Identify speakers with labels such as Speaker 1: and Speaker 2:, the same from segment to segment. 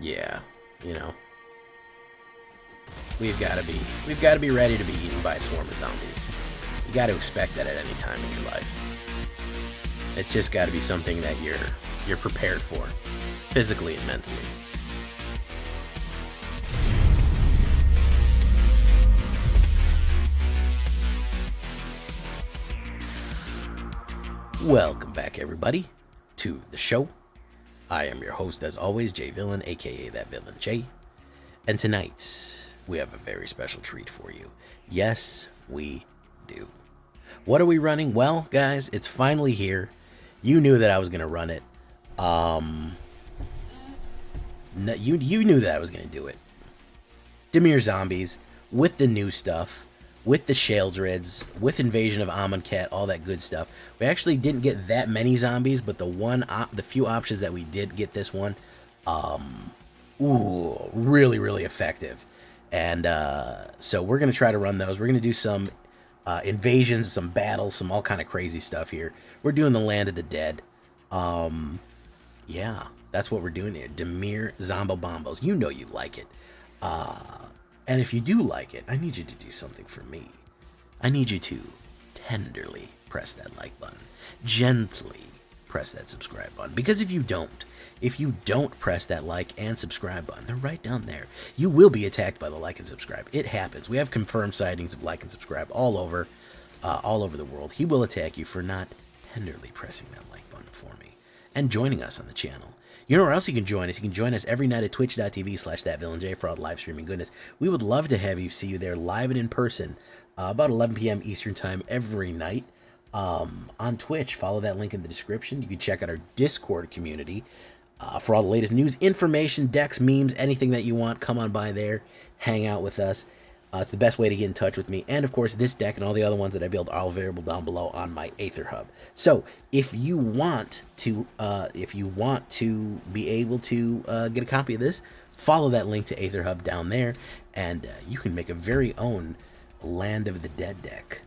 Speaker 1: Yeah, you know, we've got to be ready to be eaten by a swarm of zombies. You got to expect that at any time in your life. It's just got to be something that you're prepared for, physically and mentally. Welcome back, everybody, to the show. I am your host, as always, Jay Villain, aka That Villain Jay. And tonight, we have a very special treat for you. Yes, we do. What are we running? Well, guys, it's finally here. You knew that I was going to run it. You knew that I was going to do it. Dimir Zombies, with the new stuff, with the Sheldreds, with Invasion of Amonkhet, all that good stuff. We actually didn't get that many zombies, but the few options that we did get this one, really, really effective. And so we're going to try to run those. We're going to do some invasions, some battles, some all kind of crazy stuff here. We're doing the Land of the Dead. Yeah, that's what we're doing here. Dimir Zombo Bombos. You know you like it. And if you do like it, I need you to do something for me. I need you to tenderly press that like button. Gently press that subscribe button. Because if you don't press that like and subscribe button, they're right down there. You will be attacked by the like and subscribe. It happens. We have confirmed sightings of like and subscribe all over the world. He will attack you for not tenderly pressing that like button for me and joining us on the channel. You know where else you can join us? You can join us every night at twitch.tv/thatvillainj for all the live streaming goodness. We would love to have you see you there live and in person about 11 p.m. Eastern time every night on Twitch. Follow that link in the description. You can check out our Discord community for all the latest news, information, decks, memes, anything that you want. Come on by there. Hang out with us. It's the best way to get in touch with me. And, of course, this deck and all the other ones that I build are all available down below on my AetherHub. So, if you want to be able to get a copy of this, follow that link to AetherHub down there, and you can make a very own Land of the Dead deck,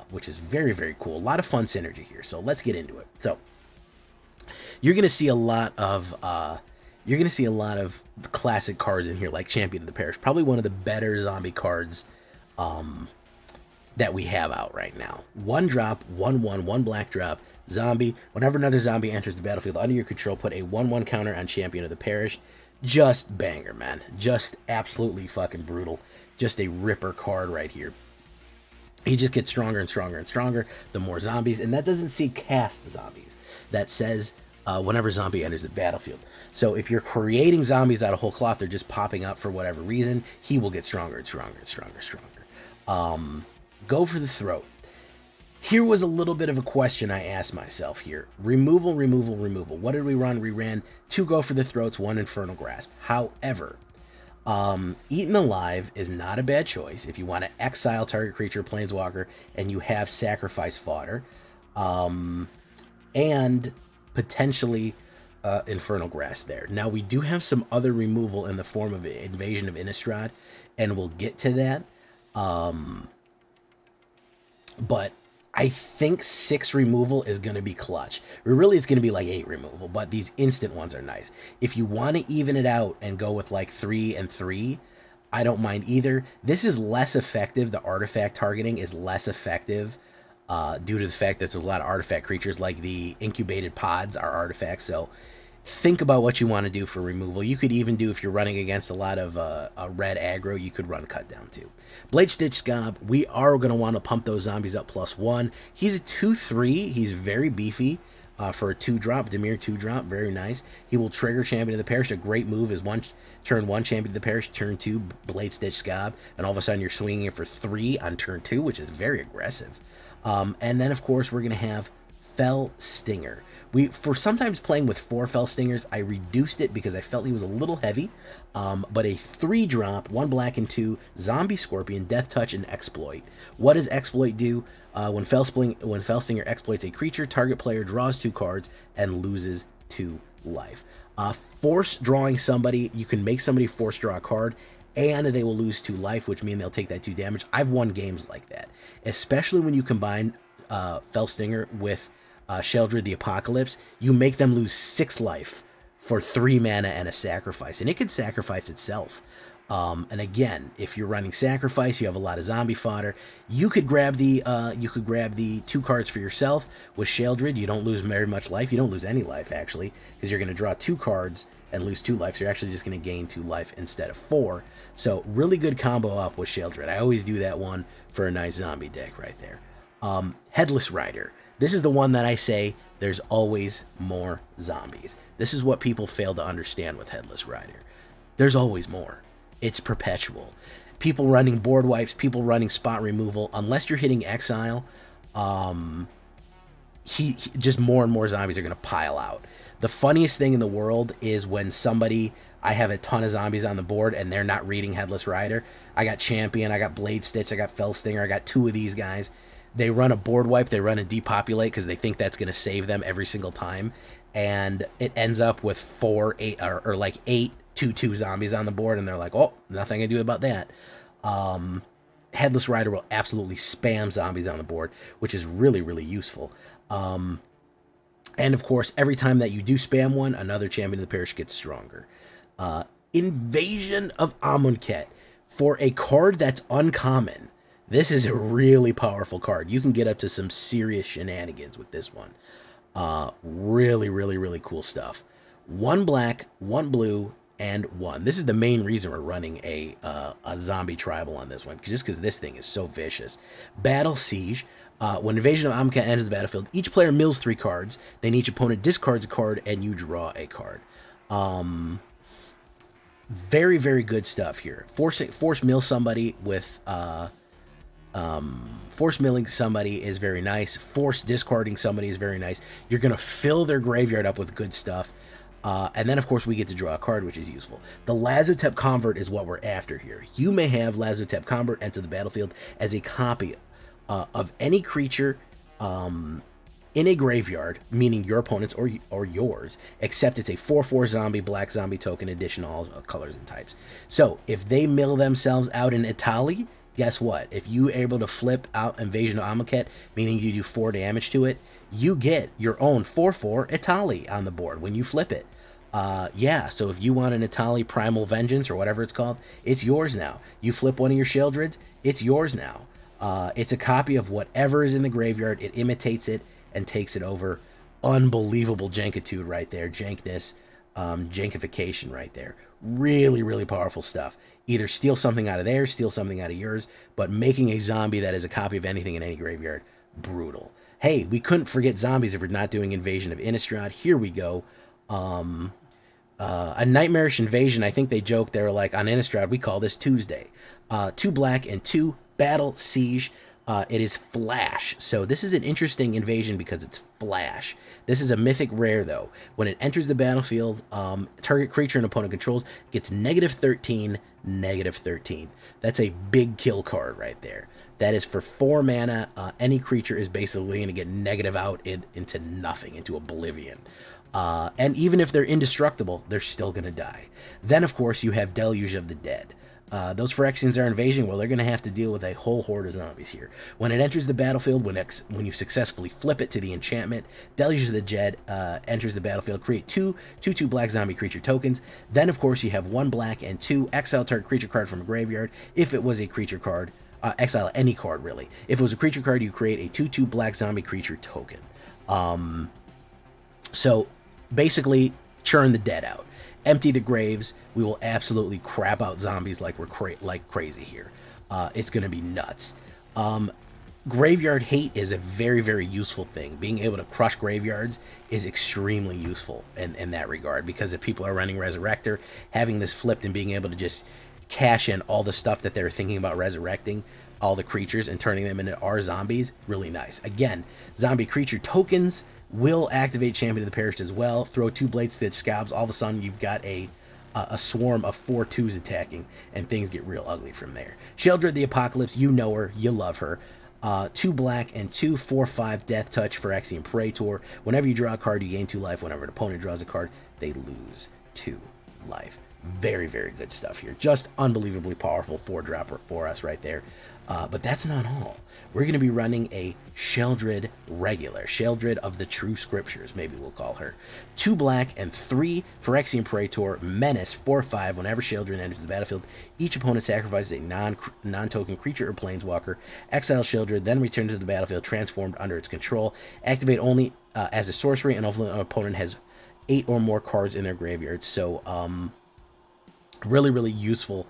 Speaker 1: which is very, very cool. A lot of fun synergy here. So, let's get into it. So, you're going to see a lot of classic cards in here, like Champion of the Parish. Probably one of the better zombie cards that we have out right now. 1-drop, 1/1, 1 black drop, zombie. Whenever another zombie enters the battlefield under your control, put a 1/1 counter on Champion of the Parish. Just banger, man. Just absolutely fucking brutal. Just a ripper card right here. He just gets stronger and stronger and stronger the more zombies. And that doesn't see cast zombies. That says whenever zombie enters the battlefield. So if you're creating zombies out of whole cloth, they're just popping up for whatever reason, he will get stronger and stronger and stronger and stronger. Go for the throat. Here was a little bit of a question I asked myself here. Removal, removal, removal. What did we run? We ran 2 Go for the Throats, 1 Infernal Grasp. However, Eaten Alive is not a bad choice if you want to exile target creature, planeswalker, and you have sacrifice fodder. And potentially Infernal Grasp there. Now, we do have some other removal in the form of Invasion of Innistrad, and we'll get to that. But I think 6 removal is going to be clutch. Really, it's going to be like 8 removal, but these instant ones are nice. If you want to even it out and go with like 3 and 3, I don't mind either. This is less effective. The artifact targeting is less effective due to the fact that there's a lot of artifact creatures, like the incubated pods are artifacts. So think about what you want to do for removal. You could even do, if you're running against a lot of red aggro, you could run cut down too. Blade Stitch Scob, we are going to want to pump those zombies up +1. He's a 2/3. He's very beefy for a 2-drop. Dimir 2-drop, very nice. He will trigger Champion of the Parish. A great move is turn 1 Champion of the Parish, turn 2 Blade Stitch Scob, and all of a sudden you're swinging it for 3 on turn 2, which is very aggressive. And then, of course, we're going to have Fell Stinger. For sometimes playing with 4 Fell Stingers, I reduced it because I felt he was a little heavy. But a 3-drop, 1 black and 2, Zombie Scorpion, Death Touch, and Exploit. What does Exploit do? When Fell Stinger exploits a creature, target player draws 2 cards and loses 2 life. Force drawing somebody, you can make somebody force draw a card, and they will lose 2 life, which means they'll take that 2 damage. I've won games like that, especially when you combine Fell Stinger with Sheldred the Apocalypse. You make them lose 6 life for 3 mana and a sacrifice, and it could sacrifice itself. And again, if you're running sacrifice, you have a lot of zombie fodder. You could grab the 2 cards for yourself with Sheoldred. You don't lose very much life. You don't lose any life actually, because you're going to draw 2 cards and lose 2 life. So you're actually just going to gain 2 life instead of 4. So really good combo up with Sheoldred. I always do that one for a nice zombie deck right there. Headless Rider. This is the one that I say there's always more zombies. This is what people fail to understand with Headless Rider. There's always more. It's perpetual. People running board wipes, people running spot removal. Unless you're hitting exile, just more and more zombies are going to pile out. The funniest thing in the world is when I have a ton of zombies on the board and they're not reading Headless Rider. I got Champion, I got Blade Stitch, I got Fell Stinger, I got 2 of these guys. They run a board wipe, they run a depopulate because they think that's going to save them every single time. And it ends up with 8 2/2 zombies on the board, and they're like, oh, nothing I can do about that. Headless Rider will absolutely spam zombies on the board, which is really, really useful. And of course, every time that you do spam one, another champion of the parish gets stronger. Invasion of Amonkhet. For a card that's uncommon, this is a really powerful card. You can get up to some serious shenanigans with this one. Really, really, really cool stuff. 1 black, 1 blue, and 1. This is the main reason we're running a zombie tribal on this one, just because this thing is so vicious. Battle Siege. When Invasion of Amonkhet enters the battlefield, each player mills 3 cards. Then each opponent discards a card, and you draw a card. Very, very good stuff here. Force mill somebody with force milling somebody is very nice. Force discarding somebody is very nice. You're going to fill their graveyard up with good stuff. And then, of course, we get to draw a card, which is useful. The Lazotep Convert is what we're after here. You may have Lazotep Convert enter the battlefield as a copy of any creature in a graveyard, meaning your opponent's or yours, except it's a 4/4 zombie, black zombie token, addition all colors and types. So if they mill themselves out in Italy, guess what? If you're able to flip out Invasion of Amonkhet, meaning you do 4 damage to it, you get your own 4/4 Italy on the board when you flip it. Yeah, so if you want an Italy Primal Vengeance or whatever it's called, it's yours now. You flip one of your Sheoldreds, it's yours now. It's a copy of whatever is in the graveyard. It imitates it and takes it over. Unbelievable jankitude right there. Jankness, jankification right there. Really, really powerful stuff. Either steal something out of theirs, steal something out of yours, but making a zombie that is a copy of anything in any graveyard, brutal. Hey, we couldn't forget zombies if we're not doing Invasion of Innistrad. Here we go. A Nightmarish Invasion, I think they joked, they were like, on Innistrad, we call this Tuesday. 2 black and 2 Battle Siege. It is Flash. So this is an interesting invasion because it's Flash. This is a mythic rare, though. When it enters the battlefield, target creature an opponent controls gets -13, -13. That's a big kill card right there. That is for 4 mana. Any creature is basically going to get negative out into nothing, into oblivion. And even if they're indestructible, they're still going to die. Then, of course, you have Deluge of the Dead. Those Phyrexians are invasion. Well, they're going to have to deal with a whole horde of zombies here. When it enters the battlefield, when you successfully flip it to the enchantment, Deluge of the Dead enters the battlefield. Create 2/2 black zombie creature tokens. Then, of course, you have 1 black and 2 exile target creature card from a graveyard. If it was a creature card, exile any card, really. If it was a creature card, you create a 2/2 black zombie creature token. So, basically, churn the dead out. Empty the graves. We will absolutely crap out zombies like we're crazy here. It's going to be nuts. Graveyard hate is a very, very useful thing. Being able to crush graveyards is extremely useful in that regard, because if people are running Resurrector, having this flipped and being able to just cash in all the stuff that they're thinking about resurrecting, all the creatures, and turning them into our zombies, really nice. Again, zombie creature tokens will activate Champion of the Parish as well. Throw 2 Blade Stitch Scabs. All of a sudden, you've got a swarm of 4/2s attacking, and things get real ugly from there. Sheoldred the Apocalypse, you know her, you love her. 2 black and 2 4/5 Death Touch Phyrexian Praetor. Whenever you draw a card, you gain 2 life. Whenever an opponent draws a card, they lose 2 life. Very, very good stuff here. Just unbelievably powerful 4-dropper for us right there. But that's not all. We're going to be running a Sheldred regular. Sheldred of the True Scriptures, maybe we'll call her. 2 black and 3 Phyrexian Praetor, Menace, 4/5. Whenever Sheldred enters the battlefield, each opponent sacrifices a non-token creature or planeswalker. Exile Sheldred, then return to the battlefield transformed under its control. Activate only as a sorcery, and hopefully an opponent has 8 or more cards in their graveyard. So, really, really useful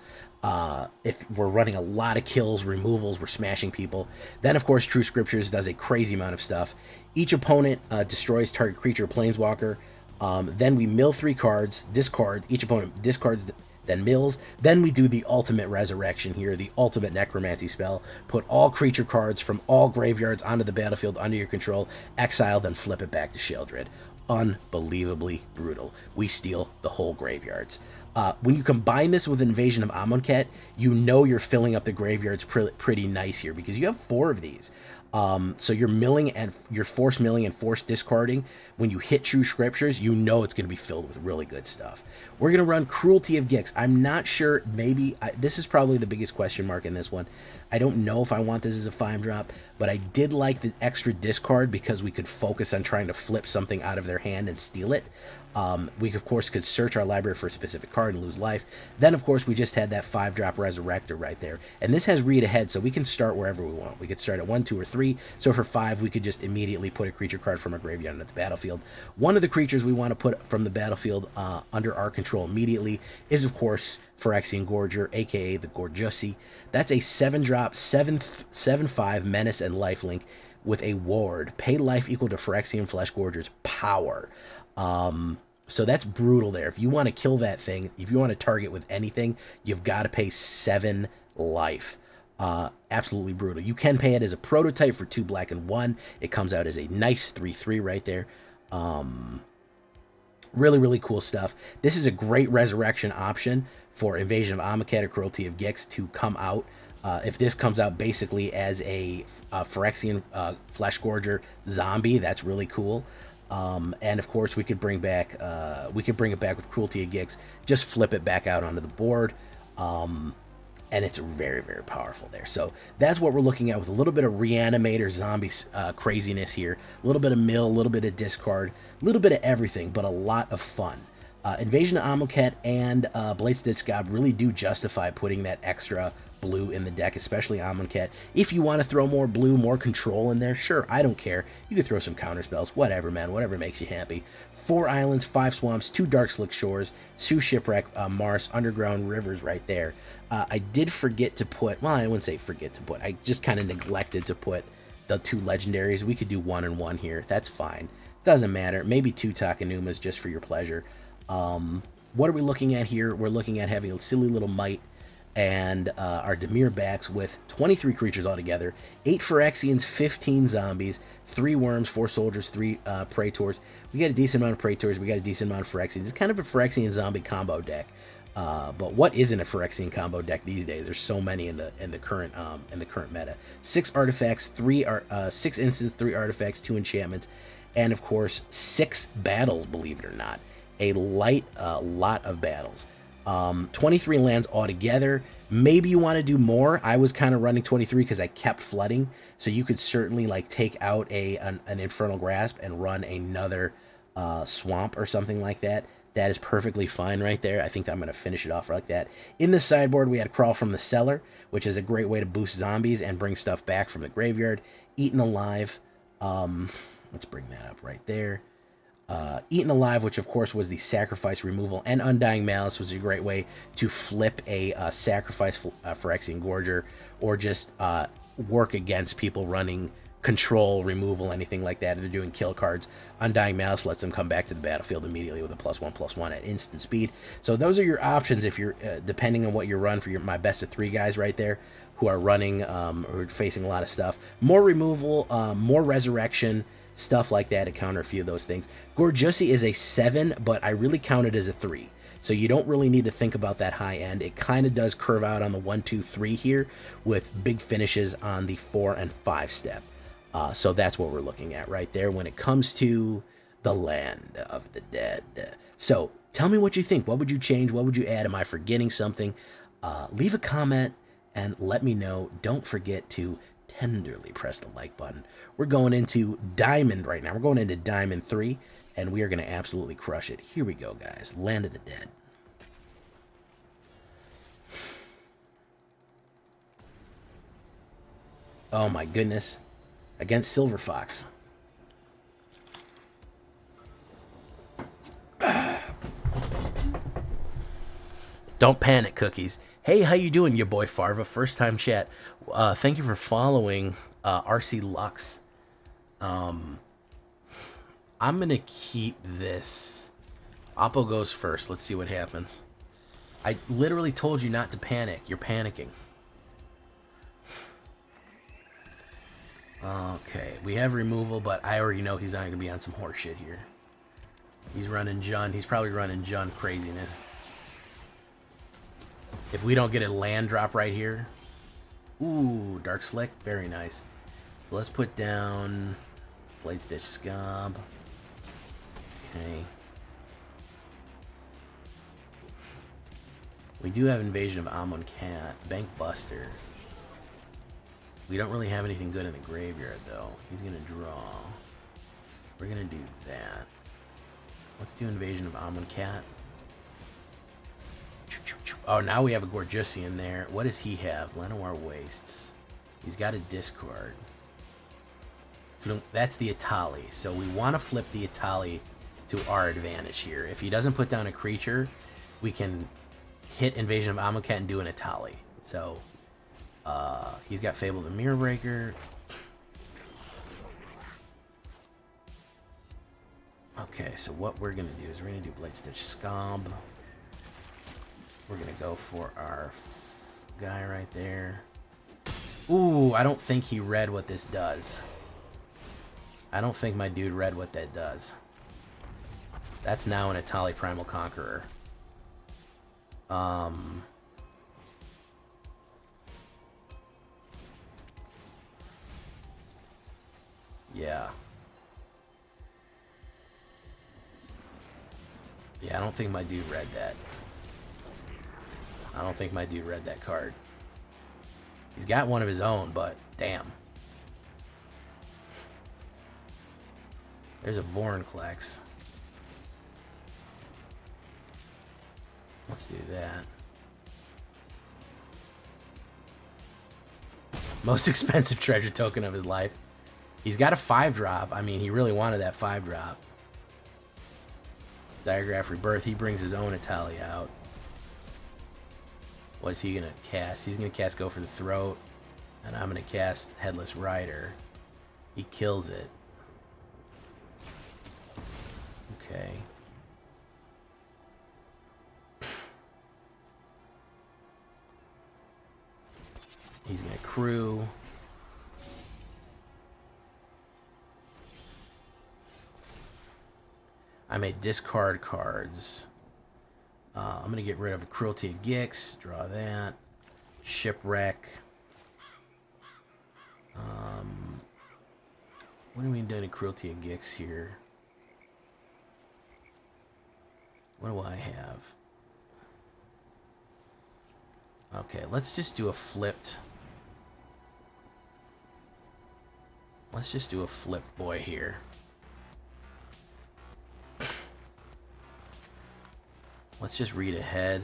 Speaker 1: if we're running a lot of kills, removals, we're smashing people. Then, of course, True Scriptures does a crazy amount of stuff. Each opponent destroys target creature or planeswalker. Then we mill 3 cards, discard. Each opponent discards, then mills. Then we do the ultimate resurrection here, the ultimate necromancy spell. Put all creature cards from all graveyards onto the battlefield under your control, exile, then flip it back to Sheldred. Unbelievably brutal. We steal the whole graveyards. When you combine this with Invasion of Amonkhet, you know you're filling up the graveyards pretty nice here, because you have 4 of these. So you're milling and you're force milling and force discarding. When you hit True Scriptures, you know it's going to be filled with really good stuff. We're going to run Cruelty of Gix. I'm not sure. Maybe this is probably the biggest question mark in this one. I don't know if I want this as a 5-drop, but I did like the extra discard because we could focus on trying to flip something out of their hand and steal it. We, of course, could search our library for a specific card and lose life. Then, of course, we just had that 5-drop Resurrector right there. And this has read ahead, so we can start wherever we want. We could start at 1, 2, or 3. So for 5, we could just immediately put a creature card from our graveyard into the battlefield. One of the creatures we want to put from the battlefield under our control immediately is, of course, Phyrexian Gorger, aka the Gorjussy. That's a 7-drop, 7/5 Menace and Lifelink with a ward. Pay life equal to Phyrexian Flesh Gorger's power. So that's brutal there. If you want to kill that thing, if you want to target with anything, you've got to pay 7 life. Absolutely brutal. You can pay it as a prototype for 2 black and 1. It comes out as a nice 3/3 right there. Really, really cool stuff. This is a great resurrection option for Invasion of Amonkhet or Cruelty of Gix to come out. If this comes out basically as a Phyrexian Flesh Gorger zombie, that's really cool. And of course, we could bring it back with Cruelty of Gix. Just flip it back out onto the board. And it's very, very powerful there. So that's what we're looking at with a little bit of Reanimator zombie craziness here. A little bit of mill, a little bit of discard, a little bit of everything, but a lot of fun. Invasion of Amonkhet and Blades of Discab really do justify putting that extra blue in the deck, especially Amonkhet. If you want to throw more blue, more control in there, sure, I don't care. You can throw some counter spells, whatever, man, whatever makes you happy. 4 islands, 5 swamps, 2 dark slick shores, 2 shipwreck, Mars, underground rivers right there. I did forget to put, well, I wouldn't say forget to put, I just kind of neglected to put the 2 legendaries. We could do 1 and 1 here, that's fine. Doesn't matter, maybe 2 Takanumas just for your pleasure. What are we looking at here? We're looking at having a silly little Might and our Dimir backs with 23 creatures altogether, 8 Phyrexians, 15 zombies, 3 worms, 4 soldiers, 3 Praetors. We got a decent amount of Praetors, we got a decent amount of Phyrexians. It's kind of a Phyrexian zombie combo deck. But what isn't a Phyrexian combo deck these days? There's so many in the current meta. 6 artifacts, 6 instants, 3 artifacts, 2 enchantments, and of course 6 battles. Believe it or not, a lot of battles. 23 lands altogether. Maybe you want to do more. I was kind of running 23 because I kept flooding, so you could certainly like take out an Infernal Grasp and run another swamp or something like that. That is perfectly fine right there. I think I'm going to finish it off like that. In the sideboard, we had Crawl from the Cellar, which is a great way to boost zombies and bring stuff back from the graveyard. Eaten Alive. Let's bring that up right there. Eaten Alive, which of course was the sacrifice removal, and Undying Malice was a great way to flip a sacrifice Phyrexian Gorger, or just work against people running control, removal, anything like that. If they're doing kill cards, Undying Malice lets them come back to the battlefield immediately with a +1/+1 at instant speed. So those are your options if you're depending on what you run for my best of 3 guys right there who are running or facing a lot of stuff. More removal, more resurrection, stuff like that to counter a few of those things. Gorjussy is a 7, but I really count it as a 3. So you don't really need to think about that high end. It kind of does curve out on the 1, 2, 3 here with big finishes on the 4 and 5 step. So that's what we're looking at right there when it comes to the Land of the Dead. So Tell me what you think. What would you change? What would you add? Am I forgetting something? Leave a comment and let me know. Don't forget to tenderly press the like button. We're going into Diamond right now. We're going into Diamond 3, and we are going to absolutely crush it. Here we go, guys. Land of the Dead. Oh my goodness. Against Silver Fox. Don't panic, Cookies. Hey, how you doing, your boy Farva? First time chat. Thank you for following RC Lux. I'm gonna keep this. Oppo goes first. Let's see what happens. I literally told you not to panic. You're panicking. Okay, we have removal, but I already know he's not gonna be on some horse shit here. He's running Jund. He's probably running Jund craziness. If we don't get a land drop right here. Ooh, Dark Slick. Very nice. So let's put down Blade Stitch Scob. Okay. We do have Invasion of Amonkhet. Bank Buster. We don't really have anything good in the graveyard, though. He's going to draw. We're going to do that. Let's do Invasion of Amonkhet. Oh, now we have a Gorjusi in there. What does he have? Llanowar Wastes. He's got a discard. That's the Atali. So we want to flip the Atali to our advantage here. If he doesn't put down a creature, we can hit Invasion of Amonkhet and do an Atali. So he's got Fable the Mirror Breaker. Okay, so what we're going to do is we're going to do Blade Stitch Scob. We're going to go for our guy right there. Ooh, I don't think he read what this does. I don't think my dude read what that does. That's now an Atali Primal Conqueror. Yeah. Yeah, I don't think my dude read that. I don't think my dude read that card. He's got one of his own, but damn. There's a Vorinclex. Let's do that. Most expensive treasure token of his life. He's got a 5-drop. I mean, he really wanted that 5-drop. Diagraph Rebirth. He brings his own Atali out. What's he going to cast? He's going to cast Go for the Throat. And I'm going to cast Headless Rider. He kills it. Okay. He's going to crew. I may discard cards. I'm going to get rid of a Cruelty of Gix. Draw that. Shipwreck. What do we do in Cruelty of Gix here? What do I have? Okay, let's just do a flipped. Let's just do a flipped boy here. Let's just read ahead.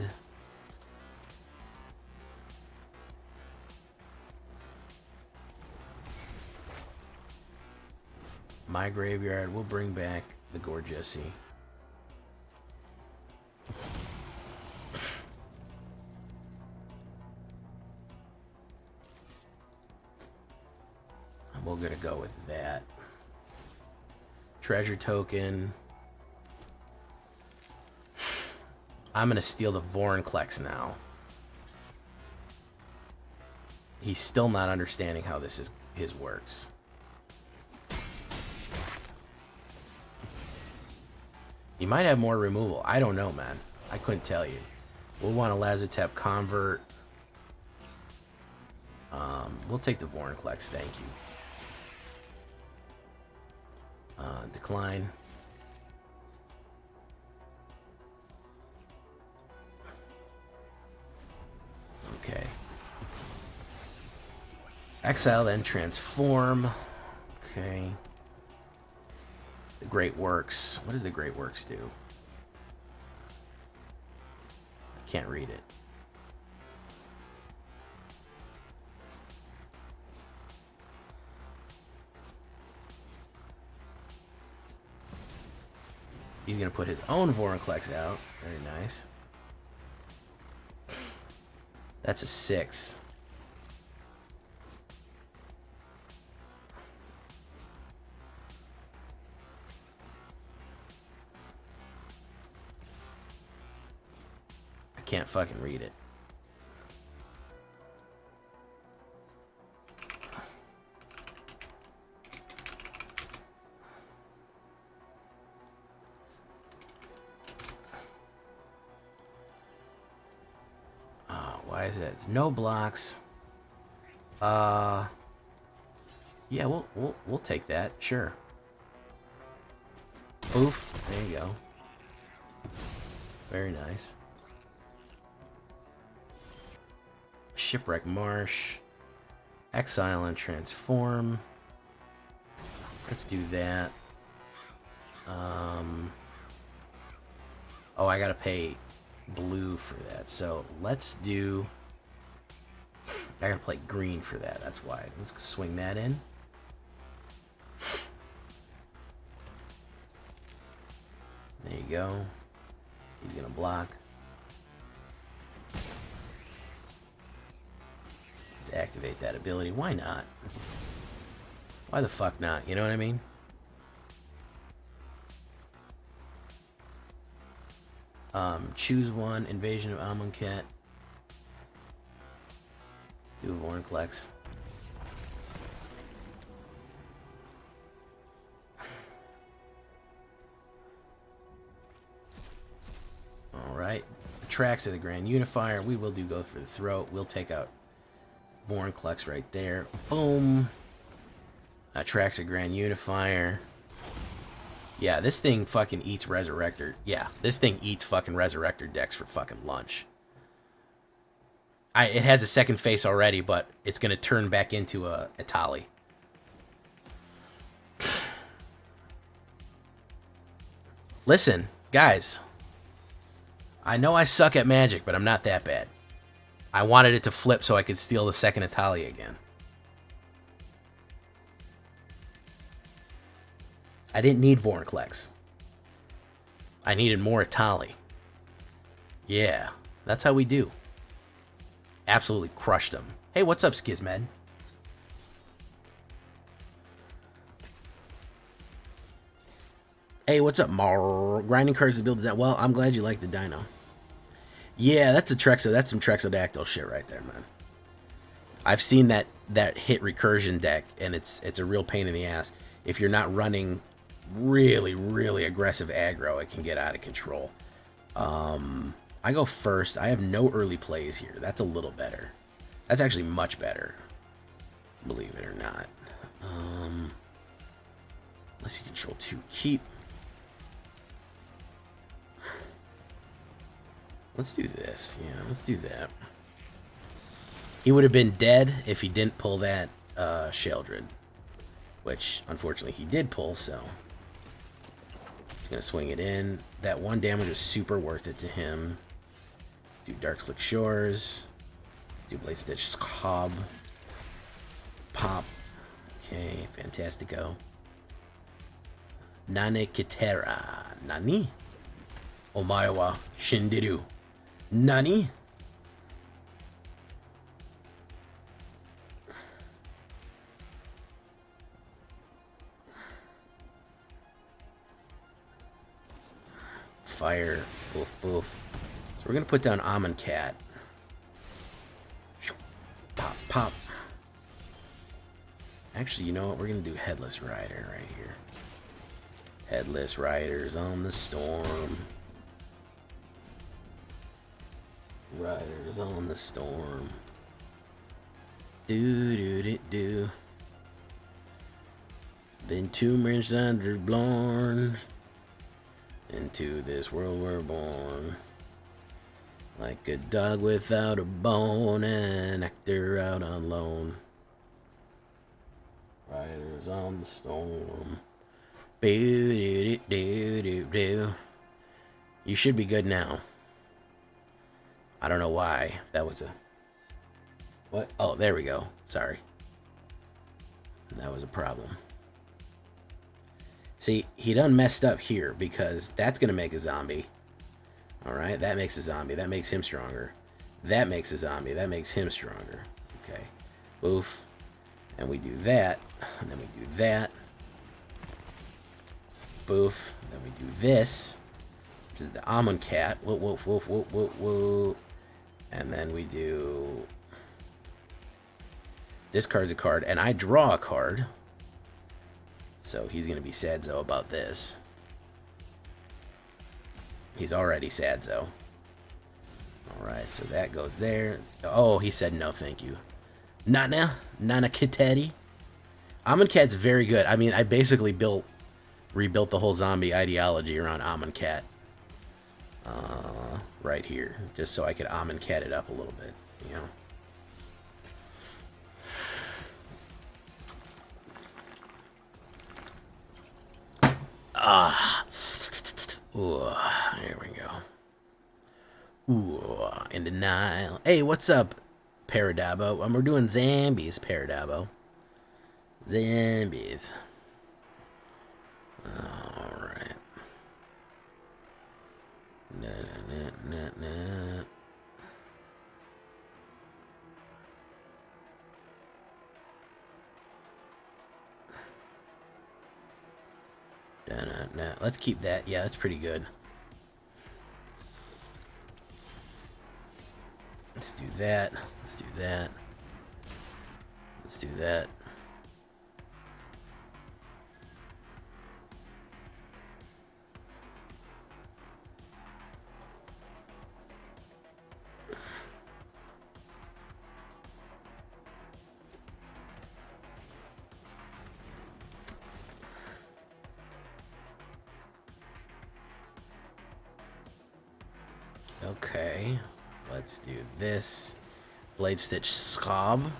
Speaker 1: My graveyard will bring back the Gorjusi. And we're gonna go with that. Treasure token. I'm gonna steal the Vorinclex now. He's still not understanding how this works. He might have more removal. I don't know, man. I couldn't tell you. We'll want a Lazotep Convert. We'll take the Vorinclex, thank you. Decline. Exile, then transform. Okay. The Great Works. What does the Great Works do? I can't read it. He's going to put his own Vorinclex out. Very nice. That's a 6. I can't fucking read it. Why is that? It's no blocks. Yeah, we'll take that. Sure. Oof. There you go. Very nice. Shipwreck Marsh. Exile and transform. Let's do that. Oh, I gotta pay blue for that. So let's do... I gotta play green for that. That's why. Let's swing that in. There you go. He's gonna block. Let's activate that ability. Why not? Why the fuck not? You know what I mean? Choose one. Invasion of Amonkhet. Do a Vorinclex. Alright. Tracks of the Grand Unifier. We will do go for the throat. We'll take out Vorinclex right there. Boom. Tracks of Grand Unifier. Yeah, this thing fucking eats Resurrector. Yeah, this thing eats fucking Resurrector decks for fucking lunch. It has a second face already, but it's going to turn back into a Itali. Listen, guys. I know I suck at Magic, but I'm not that bad. I wanted it to flip so I could steal the second Itali again. I didn't need Vorinclex. I needed more Itali. Yeah, that's how we do. Absolutely crushed them. Hey, what's up, Skizmed? Hey, what's up, Mar? Grinding cards to build that. Well, I'm glad you like the dino. Yeah, that's a Trexo. That's some Trexodactyl shit right there, man. I've seen that hit recursion deck, and it's a real pain in the ass. If you're not running really, really aggressive aggro, it can get out of control. I go first. I have no early plays here. That's a little better. That's actually much better. Believe it or not. Unless you control 2. Keep. Let's do this. Yeah, let's do that. He would have been dead if he didn't pull that Sheldred. Which, unfortunately, he did pull, so... He's going to swing it in. That 1 damage was super worth it to him. Let's do Dark Slick Shores. Let's do Blade Stitch Cobb. Pop. Okay, fantastico. Nane Kitera. Nani? Omae wa Shindiru. Nani? Fire. Boof, boof. So we're going to put down Amonkhet. Pop, pop. Actually, you know what? We're going to do Headless Rider right here. Headless Riders on the storm. Riders on the storm. Do. Then Tomb Range Thunder born. Into this world we're born. Like a dog without a bone, an actor out on loan. Riders on the storm. Boo-doo-doo-doo-doo-doo. You should be good now. I don't know why. That was a... What? Oh, there we go. Sorry. That was a problem. See, he done messed up here because that's going to make a zombie. Alright, that makes a zombie. That makes him stronger. That makes a zombie. That makes him stronger. Okay. Oof. And we do that. And then we do that. Boof. Then we do this. Which is the almond cat. Whoop, whoop, whoop, whoop, whoop, whoop. And then we do... Discards a card. And I draw a card. So he's going to be sadzo about this. He's already sadzo. Alright, so that goes there. Oh, he said no, thank you. Nana Kitty. Almond Cat's very good. I mean, I basically rebuilt the whole zombie ideology around Almond Cat. Right here. Just so I could Almond Cat it up a little bit, you know. Ooh, there we go. Ooh, in denial. Hey, what's up, Paradabo? We're doing zombies, Paradabo. Zombies. Alright. Nah. Let's keep that. Yeah, that's pretty good. Let's do that. Let's do that. Let's do that. Okay, let's do this. Blade Stitch Scob.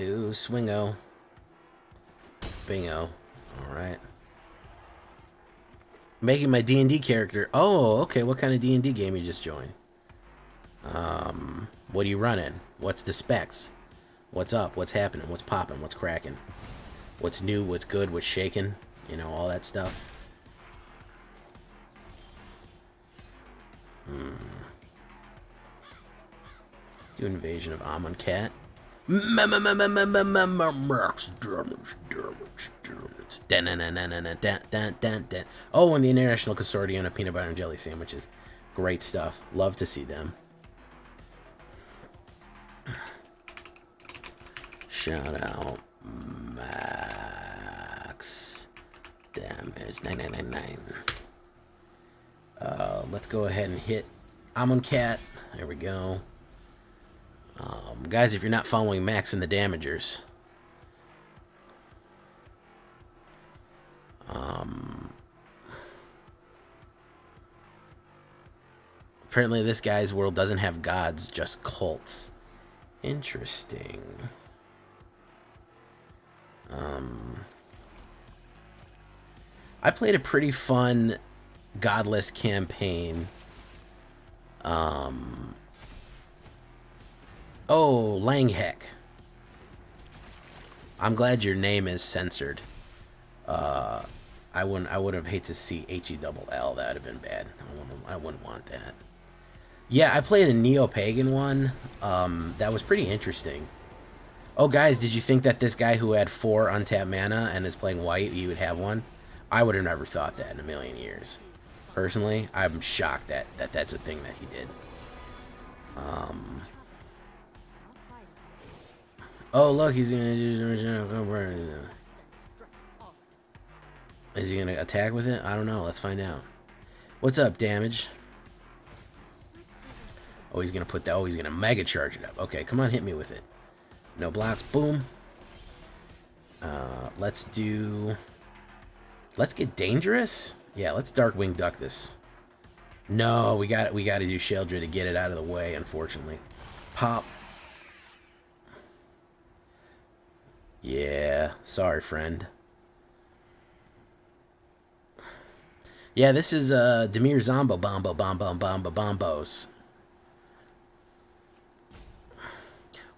Speaker 1: Swingo. Bingo. Alright. Making my D&D character. Oh, okay, what kind of D&D game you just joined? What are you running? What's the specs? What's up? What's happening? What's popping? What's cracking? What's new? What's good? What's shaking? You know, all that stuff. Do Invasion of Amon Cat. Max damage. Oh, and the International Consortium of Peanut Butter and Jelly Sandwiches. Great stuff. Love to see them. Shout out Max damage 9999. Let's go ahead and hit Amon Cat. There we go. Guys, if you're not following Max and the Damagers, apparently this guy's world doesn't have gods, just cults. Interesting. I played a pretty fun godless campaign. Oh, Langheck. I'm glad your name is censored. I would have hated to see HELL. That would have been bad. I wouldn't want that. Yeah, I played a neo-pagan one. That was pretty interesting. Oh, guys, did you think that this guy who had 4 untapped mana and is playing white, he would have one? I would have never thought that in a million years. Personally, I'm shocked that that's a thing that he did. Oh, look, he's gonna do... Is he gonna attack with it? I don't know. Let's find out. What's up, damage? Oh, he's gonna put that. Oh, he's gonna mega charge it up. Okay, come on, hit me with it. No blocks. Boom. Let's get dangerous. Yeah, let's Darkwing Duck this. No, we got to do Sheldra to get it out of the way. Unfortunately. Pop. Yeah, sorry, friend. Yeah, this is Dimir Zombo Bombos.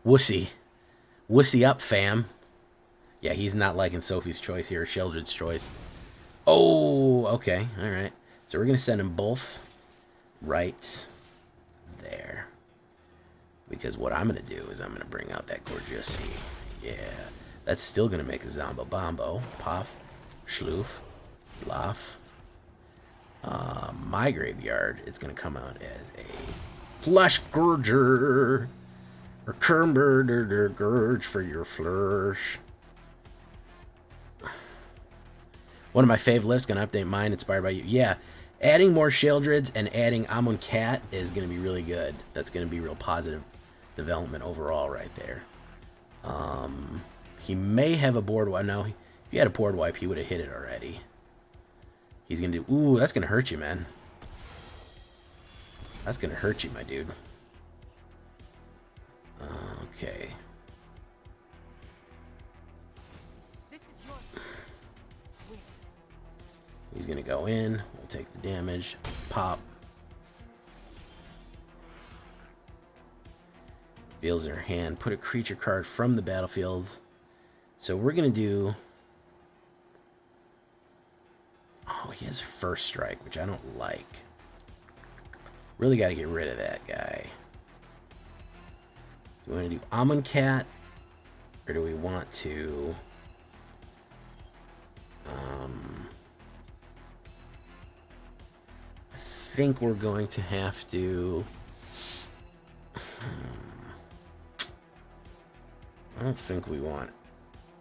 Speaker 1: Wussy. Wussy up, fam. Yeah, he's not liking Sophie's choice here, Sheldred's choice. Oh, okay, alright. So we're going to send them both right there. Because what I'm going to do is I'm going to bring out that Gorgeousy. Yeah, that's still going to make a Zombo Bombo. Poff, Schloof, Loff. My graveyard, it's going to come out as a Flush Gorger. Or Kermber Gurge for your flourish. One of my fave lists, gonna update mine, inspired by you. Yeah, adding more Sheldreds and adding Amon Cat is gonna be really good. That's gonna be real positive development overall right there. He may have a board wipe. No, if he had a board wipe, he would have hit it already. He's gonna do. Ooh, that's gonna hurt you, man. That's gonna hurt you, my dude. Okay. He's gonna go in. We'll take the damage. Pop. Feels their hand. Put a creature card from the battlefield. So we're gonna do. Oh, he has first strike, which I don't like. Really got to get rid of that guy. Do we want to do Amon Cat, or do we want to? I think we're going to have to. I don't think we want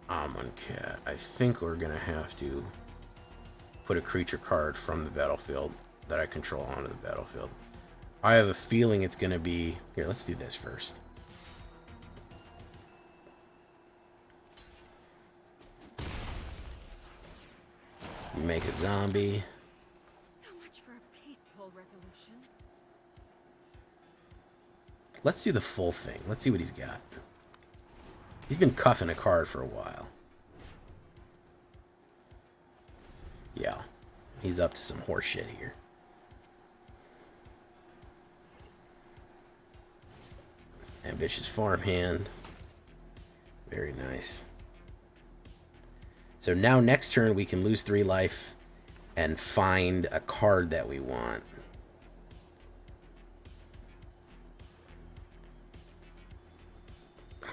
Speaker 1: Amon Cat. I think we're gonna have to put a creature card from the battlefield that I control onto the battlefield. I have a feeling it's gonna be here. Let's do this first. Make a zombie.
Speaker 2: So much for a peaceful resolution.
Speaker 1: Let's do the full thing. Let's see what he's got. He's been cuffing a card for a while. Yeah, he's up to some horse shit here. Ambitious farmhand. Very nice. So now next turn we can lose 3 life and find a card that we want.
Speaker 2: I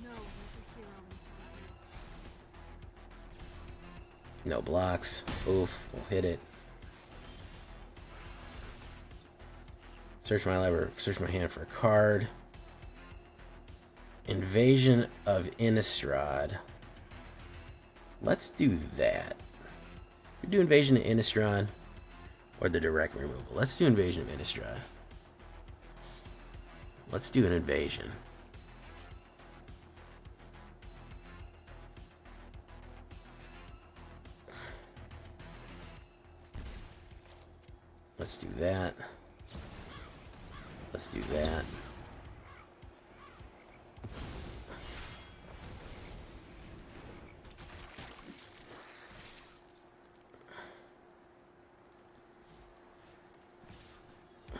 Speaker 2: know there's a hero inside you.
Speaker 1: No blocks. Oof, we'll hit it. Search my library, search my hand for a card. Invasion of Innistrad. Let's do that. We do Invasion of Innistrad or the direct removal. Let's do Invasion of Innistrad. Let's do an invasion. Let's do that. Let's do that.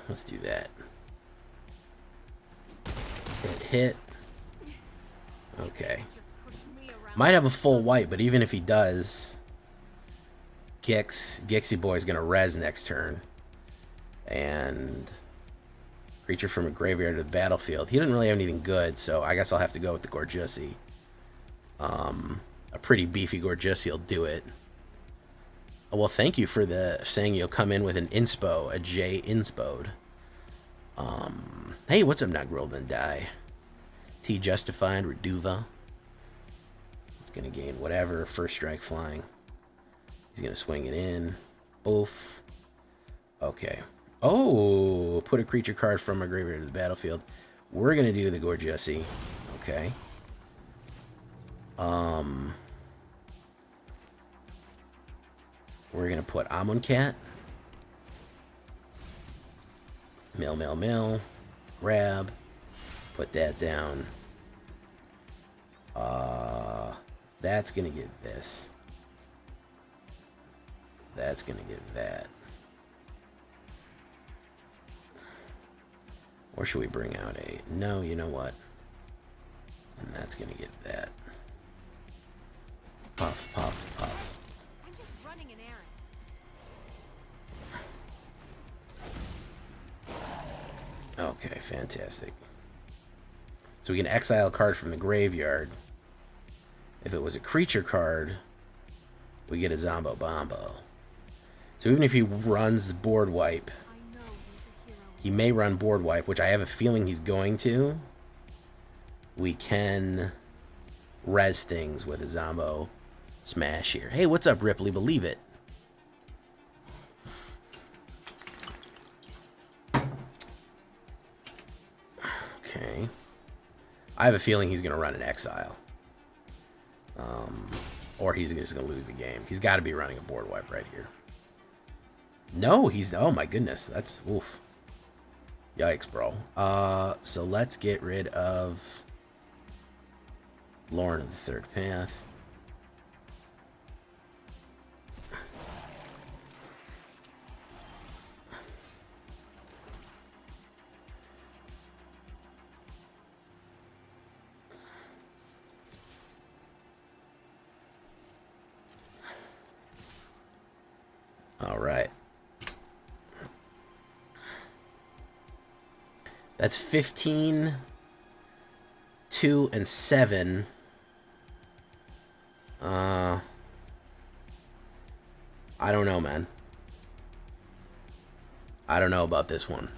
Speaker 1: Let's do that. Hit. Okay. Might have a full white, but even if he does, Gixie Boy's gonna res next turn. And creature from a graveyard to the battlefield. He didn't really have anything good, so I guess I'll have to go with the Gorgeousy. A pretty beefy Gorgeousy will do it. Well, thank you for the saying you'll come in with an inspo, a J inspode. Hey, what's up, Not Grilled and Die? T Justified, Reduva. It's gonna gain whatever, first strike flying. He's gonna swing it in. Oof. Okay. Oh, put a creature card from a graveyard to the battlefield. We're gonna do the Gorgeousy. Okay. We're gonna put Amon Cat. Mill. grab. Put that down. That's gonna get this. That's gonna get that. Or should we bring out a... No, you know what? And that's gonna get that. Puff, puff, puff.
Speaker 2: I'm just running an errand.
Speaker 1: Okay, fantastic. So we can exile a card from the graveyard. If it was a creature card, we get a Zombo Bombo. So even if he runs board wipe,
Speaker 2: I know he's a hero.
Speaker 1: he may run board wipe, which I have a feeling he's going to. We can res things with a Zombo Smash here. Hey, what's up, Ripley? Believe it. Okay. I have a feeling he's going to run an exile. Or he's just going to lose the game. He's got to be running a board wipe right here. No, he's... Oh, my goodness. That's... Oof. Yikes, bro. So let's get rid of Lauren of the Third Path. All right. That's 15, 2, and 7. I don't know, man. I don't know about this one.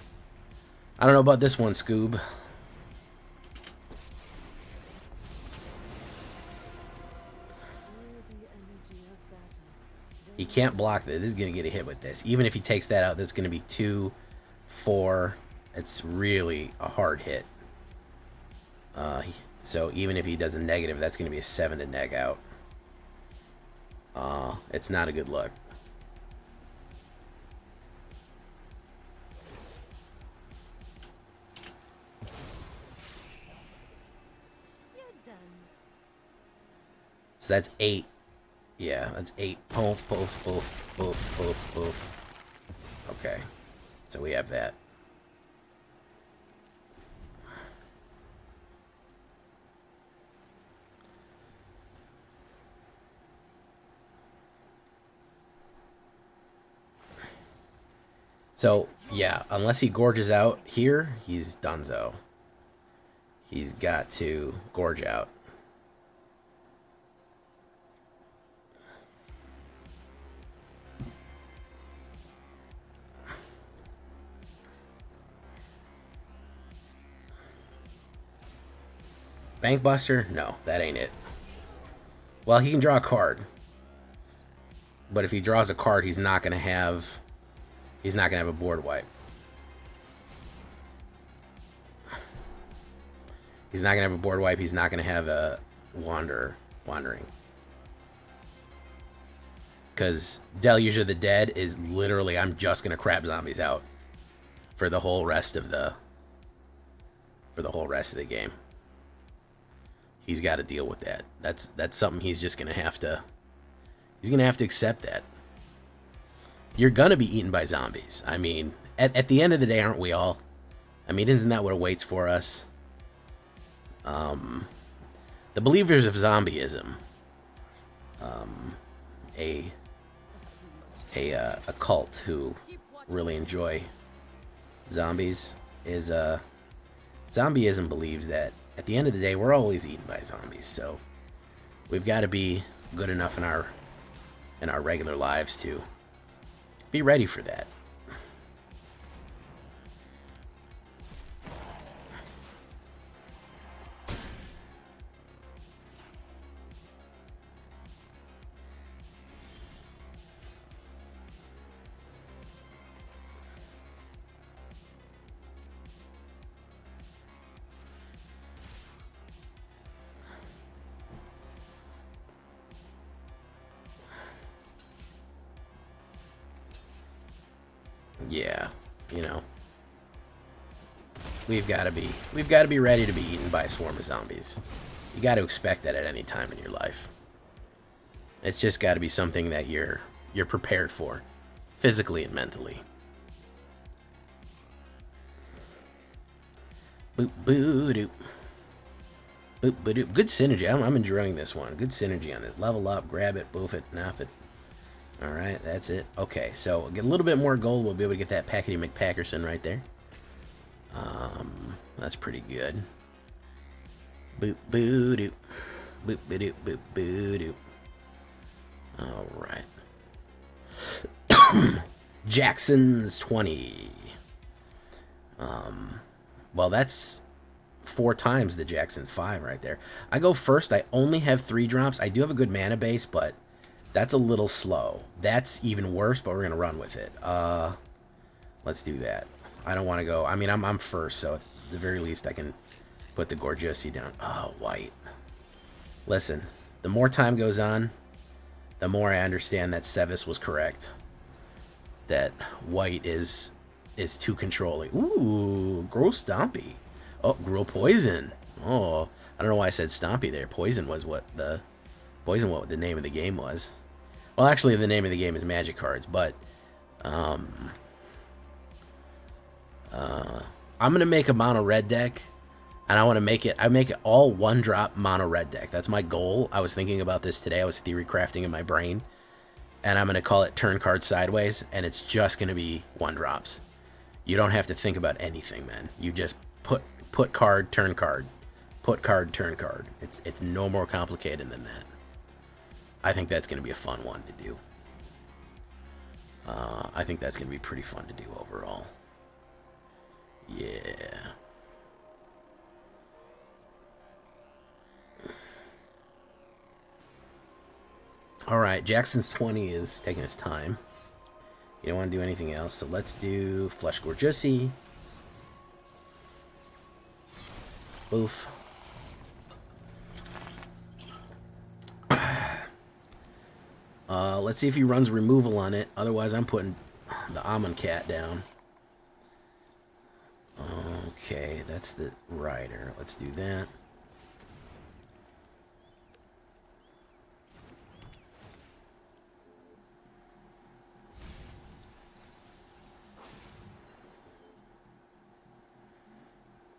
Speaker 1: I don't know about this one, Scoob. He can't block this. This is going to get a hit with this. Even if he takes that out, that's going to be 2, 4. It's really a hard hit. So even if he does a negative, that's going to be a 7 to neg out. It's not a good look.
Speaker 2: You're done.
Speaker 1: So that's 8. Yeah, that's 8. Poof, poof, poof, poof, poof, poof. Okay. So we have that. So, yeah, unless he gorges out here, he's donezo. He's got to gorge out. Bankbuster? No, that ain't it. Well, he can draw a card. But if he draws a card, he's not going to have a board wipe. He's not going to have a board wipe. He's not going to have a wandering. Because Deluge of the Dead is literally, I'm just going to crap zombies out for the whole rest of the game. He's got to deal with that. That's something he's just going to have to accept that. You're going to be eaten by zombies. I mean, at the end of the day, aren't we all? I mean, isn't that what awaits for us? The believers of zombieism, a cult who really enjoy zombies, is zombieism believes that at the end of the day, we're always eaten by zombies. So we've got to be good enough in our regular lives to be ready for that. Yeah, you know. we've got to be ready to be eaten by a swarm of zombies. You got to expect that at any time in your life. It's just got to be something that you're prepared for, physically and mentally. Boop boo doop. Boop boo doop. Good synergy. I'm enjoying this one. Good synergy on this. Level up, grab it, boof it, naff it. All right, that's it. Okay, so get a little bit more gold. We'll be able to get that Packety McPackerson right there. That's pretty good. Boop boo doop. Boop boo doop. Boop boo doop. All right. Jackson's 20. Well, that's 4 times the Jackson 5 right there. I go first. I only have 3 drops. I do have a good mana base, but that's a little slow. That's even worse, but we're going to run with it. Let's do that. I don't want to go. I mean, I'm first, so at the very least I can put the Gorgiossi down. Oh, white. Listen, the more time goes on, the more I understand that Sevis was correct. That white is too controlling. Ooh, gross Stompy. Oh, Gruel Poison. Oh, I don't know why I said Stompy there. Poison was what the name of the game was. Well, actually, the name of the game is Magic Cards, but I'm gonna make a mono red deck, and I want to make it. I make it all 1-drop mono red deck. That's my goal. I was thinking about this today. I was theory crafting in my brain, and I'm gonna call it Turn Card Sideways, and it's just gonna be 1-drops. You don't have to think about anything, man. You just put card, turn card, put card, turn card. It's no more complicated than that. I think that's gonna be a fun one to do. I think that's gonna be pretty fun to do overall. Yeah. All right, Jackson's 20 is taking his time. You don't want to do anything else, so let's do Flesh Gorgiossi. Oof. Let's see if he runs removal on it. Otherwise, I'm putting the Amon Cat down. Okay, that's the rider. Let's do that.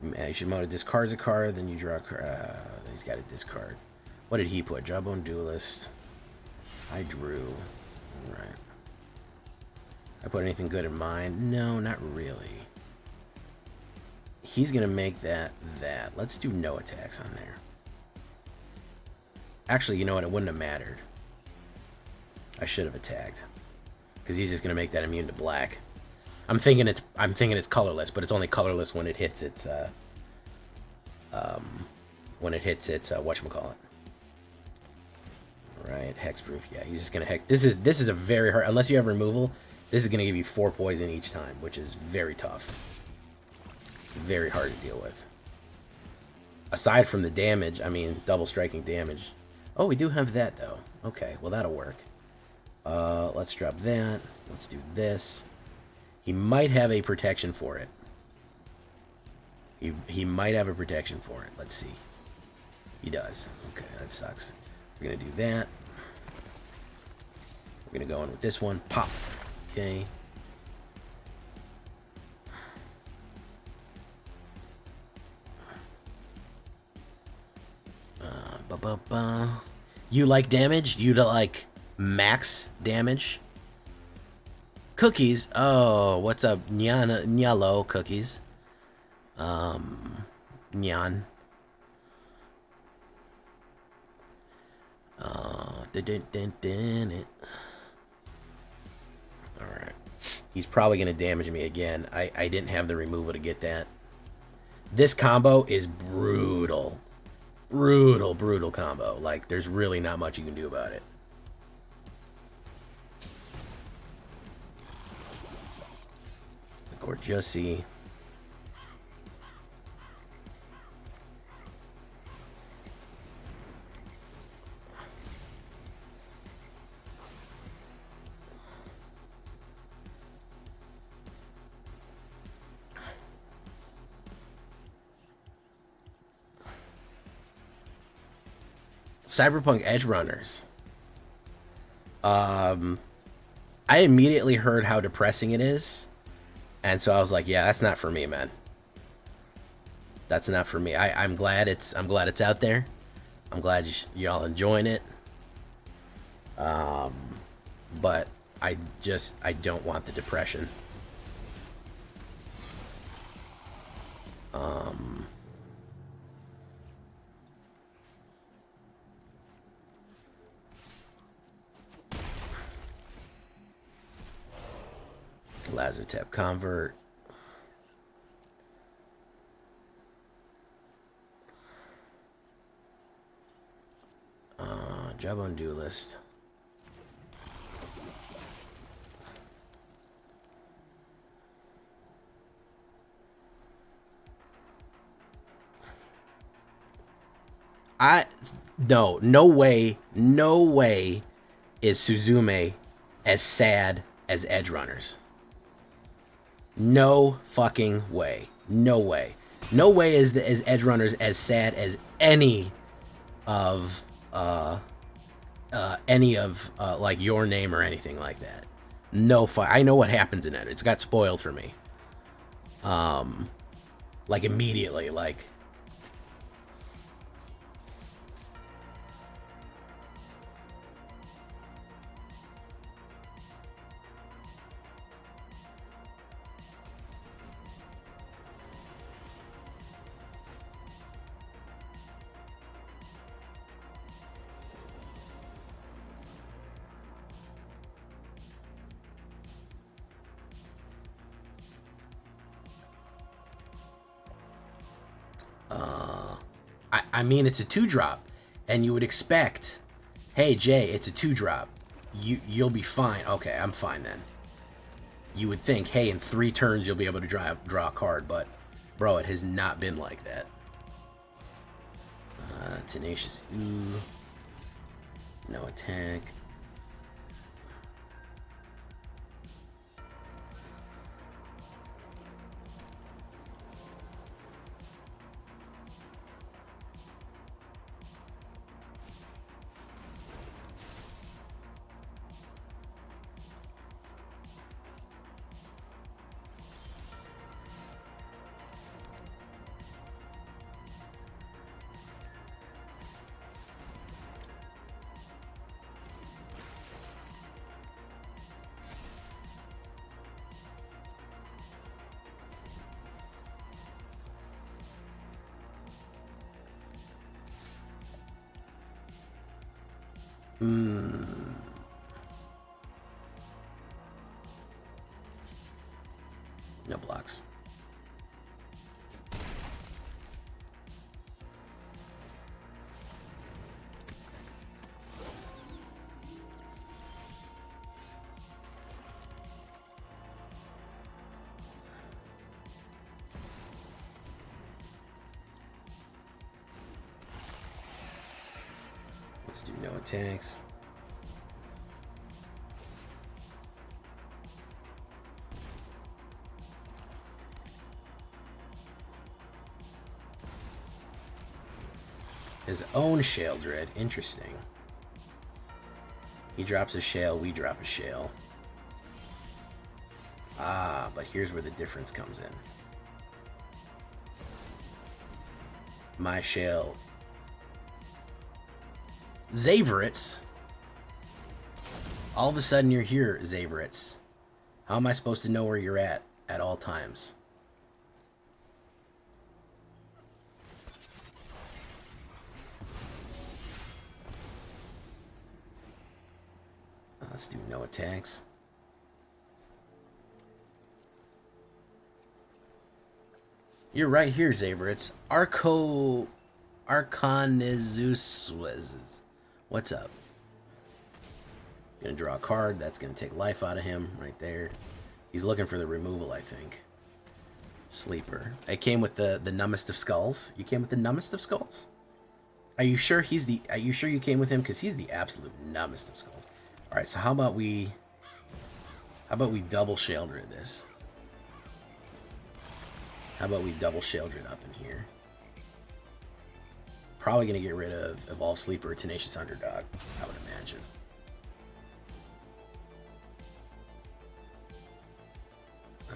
Speaker 1: Yashimoto discards a card, then you draw a card. He's got a discard. What did he put? Jawbone Duelist. I drew. Alright. I put anything good in mind? No, not really. He's going to make that. Let's do no attacks on there. Actually, you know what? It wouldn't have mattered. I should have attacked. Because he's just going to make that immune to black. I'm thinking it's colorless, but it's only colorless when it hits its whatchamacallit. Right, hexproof. Yeah, he's just gonna hex. This is a very hard. Unless you have removal, this is gonna give you 4 poison each time, which is very tough. Very hard to deal with. Aside from the damage, I mean, double striking damage. Oh, we do have that though. Okay, well that'll work. Let's drop that. Let's do this. He might have a protection for it. He might have a protection for it. Let's see. He does. Okay, that sucks. We're going to do that. We're going to go in with this one. Pop. Okay. You like damage? You like max damage? Cookies. Oh, what's up? Nyalo cookies. Nyan. Alright. He's probably going to damage me again. I didn't have the removal to get that. This combo is brutal. Brutal combo. Like, there's really not much you can do about it. The Gorgiossi. Cyberpunk Edge Runners. I immediately heard how depressing it is, and so I was like, yeah, that's not for me, man. That's not for me. I'm glad it's out there. I'm glad y'all enjoying it. But I don't want the depression. Lazartep convert. Job on do list. No way is Suzume as sad as Edge Runners. No fucking way. No way. No way is Edge Runners as sad as any of like Your Name or anything like that. No I know what happens in it. It's got spoiled for me. Like immediately, like. I mean, it's a 2-drop, and you would expect, hey Jay, it's a 2-drop. You'll be fine. Okay, I'm fine then. You would think, hey, in 3 turns you'll be able to draw a card, but bro, it has not been like that. Tenacious Ooh. No attack. No blocks. Let's do no attacks. His own Shale Dread. Interesting. He drops a Shale, we drop a Shale. Ah, but here's where the difference comes in. My Shale. Zaveritz. All of a sudden you're here, Zaveritz. How am I supposed to know where you're at all times? Let's do no attacks. You're right here, Zaveritz. Arconizus. What's up? Gonna draw a card. That's gonna take life out of him right there. He's looking for the removal, I think. Sleeper. I came with the numbest of skulls. You came with the numbest of skulls? Are you sure you came with him? Because he's the absolute numbest of skulls. Alright, so how about we double Sheldred this? How about we double Sheldred up in here? Probably going to get rid of Evolve Sleeper, Tenacious Underdog, I would imagine.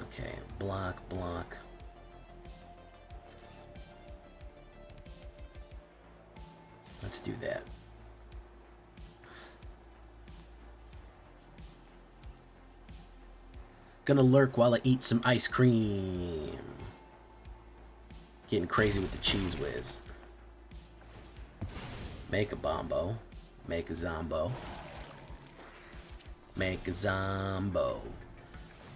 Speaker 1: Okay, block, block. Let's do that. Gonna lurk while I eat some ice cream. Getting crazy with the cheese whiz. Make a bombo. Make a zombo. Make a zombo.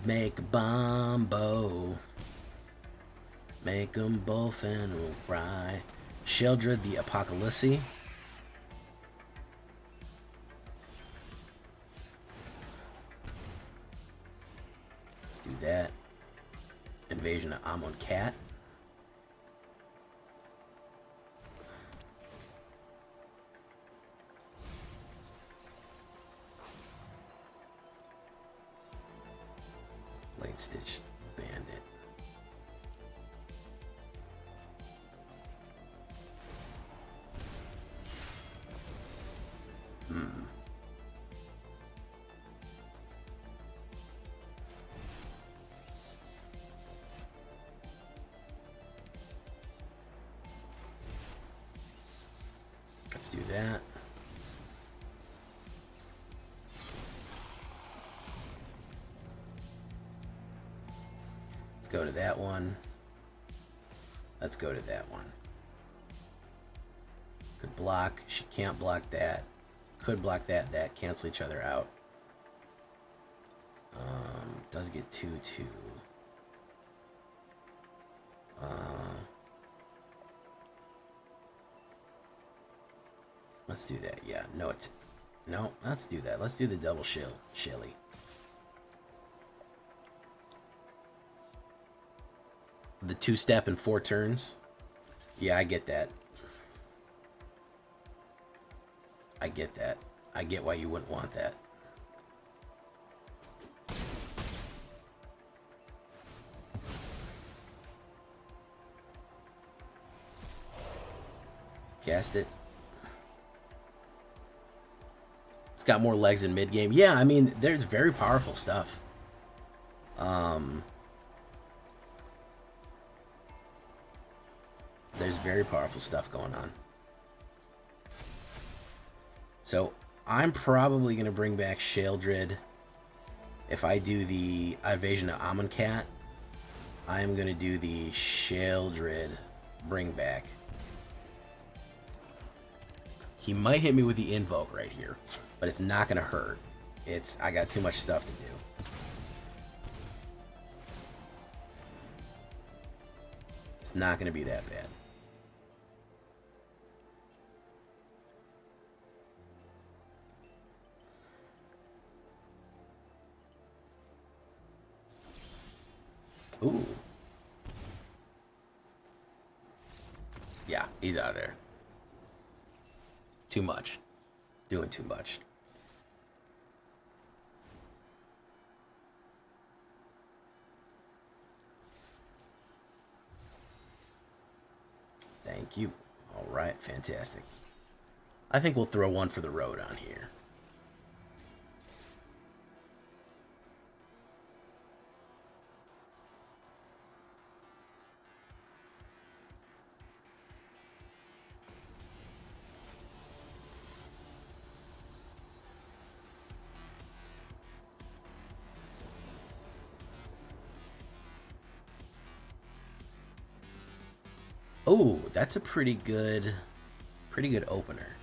Speaker 1: Make a bombo. Make them both and we'll cry. Sheldred the Apocalypse. Let's do that. Invasion of Amon Cat. Late Stitch Bandit. Let's do that. Let's go to that one. Let's go to that one. Could block. She can't block that. Could block that. That. Cancel each other out. Does get 2/2. Let's do that. Yeah. No, it's... No, let's do that. Let's do the double Shelly. The 2-step in 4 turns. Yeah, I get that. I get that. I get why you wouldn't want that. Cast it. It's got more legs in mid game. Yeah, I mean, there's very powerful stuff. There's very powerful stuff going on. So I'm probably going to bring back Sheldred. If I do the Invasion of Amonkhet, I am going to do the Sheldred bring back. He might hit me with the Invoke right here, but it's not going to hurt. I got too much stuff to do. It's not going to be that bad. Ooh. Yeah, he's out of there. Too much. Doing too much. Thank you. All right, fantastic. I think we'll throw one for the road on here. Oh, that's a pretty good opener.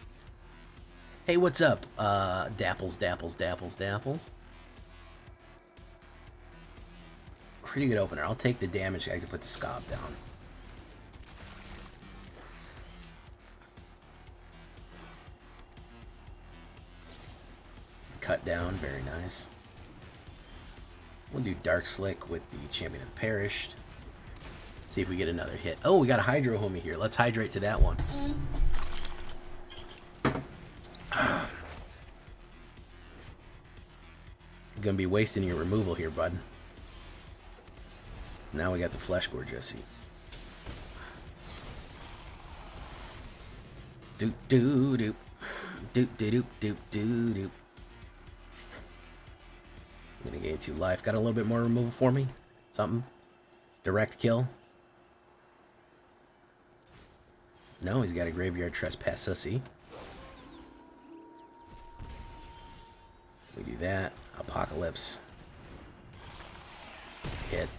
Speaker 1: Hey, what's up? Dapples. Pretty good opener. I'll take the damage. I can put the Scob down. Cut down, very nice. We'll do Dark Slick with the Champion of the Perished. See if we get another hit. Oh, we got a Hydro Homie here. Let's hydrate to that one. You're gonna be wasting your removal here, bud. Now we got the Flesh Gore Jesse. Doop doo doop. Doop doo doop doop doo doop. I'm gonna gain 2 life. Got a little bit more removal for me? Something? Direct kill? No, he's got a Graveyard Trespass Sussy. We do that. Apocalypse. Hit.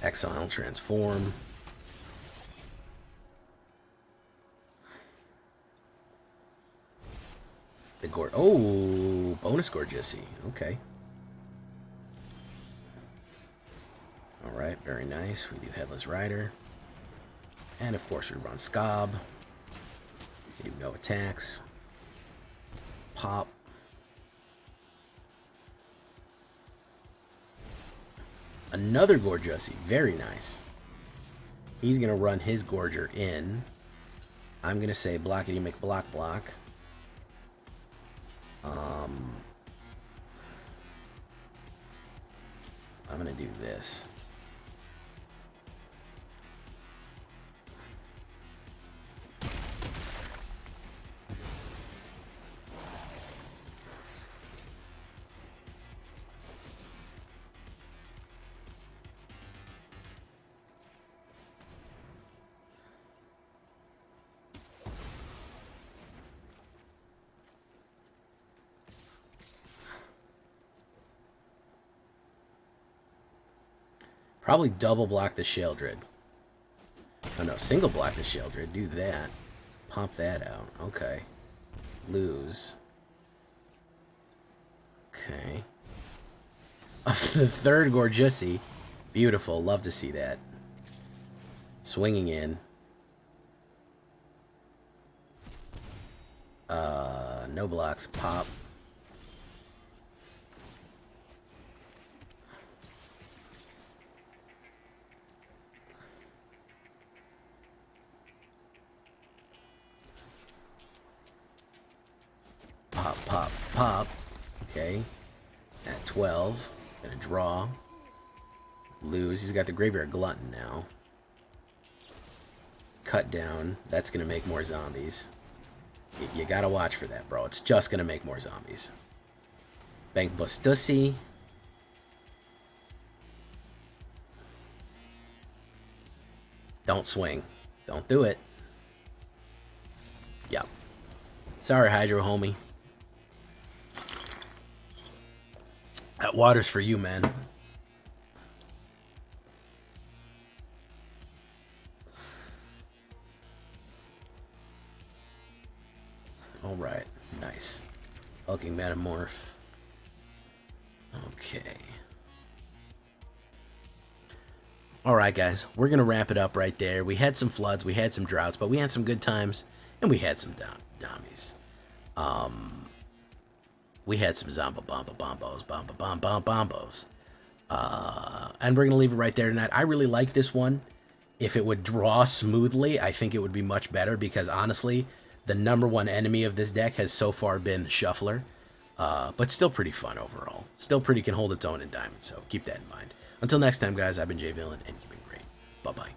Speaker 1: Exile, transform. The oh, bonus Gorgissi. Okay. All right, very nice. We do Headless Rider. And of course we run Scob. We do no attacks. Pop. Another Gorgissi. Very nice. He's going to run his Gorger in. I'm going to say blockity make block block. I'm going to do this. Probably double block the Sheldred. Oh no, single block the Sheldred. Do that. Pop that out. Okay. Lose. Okay. The third Gorgissi. Beautiful. Love to see that. Swinging in. No blocks. Pop. Pop, pop, pop. Okay. At 12. Gonna draw. Lose. He's got the Graveyard Glutton now. Cut down. That's gonna make more zombies. You gotta watch for that, bro. It's just gonna make more zombies. Bank Bustussi. Don't swing. Don't do it. Yep. Sorry, Hydro homie. That water's for you, man. All right, nice. Hulking Metamorph. Okay. All right, guys, we're gonna wrap it up right there. We had some floods, we had some droughts, but we had some good times, and we had some dummies. We had some bombos. And we're gonna leave it right there tonight. I really like this one. If it would draw smoothly, I think it would be much better because honestly, the #1 enemy of this deck has so far been the Shuffler. But still pretty fun overall. Still pretty can hold its own in Diamond, so keep that in mind. Until next time, guys, I've been Jay Villain, and you've been great. Bye-bye.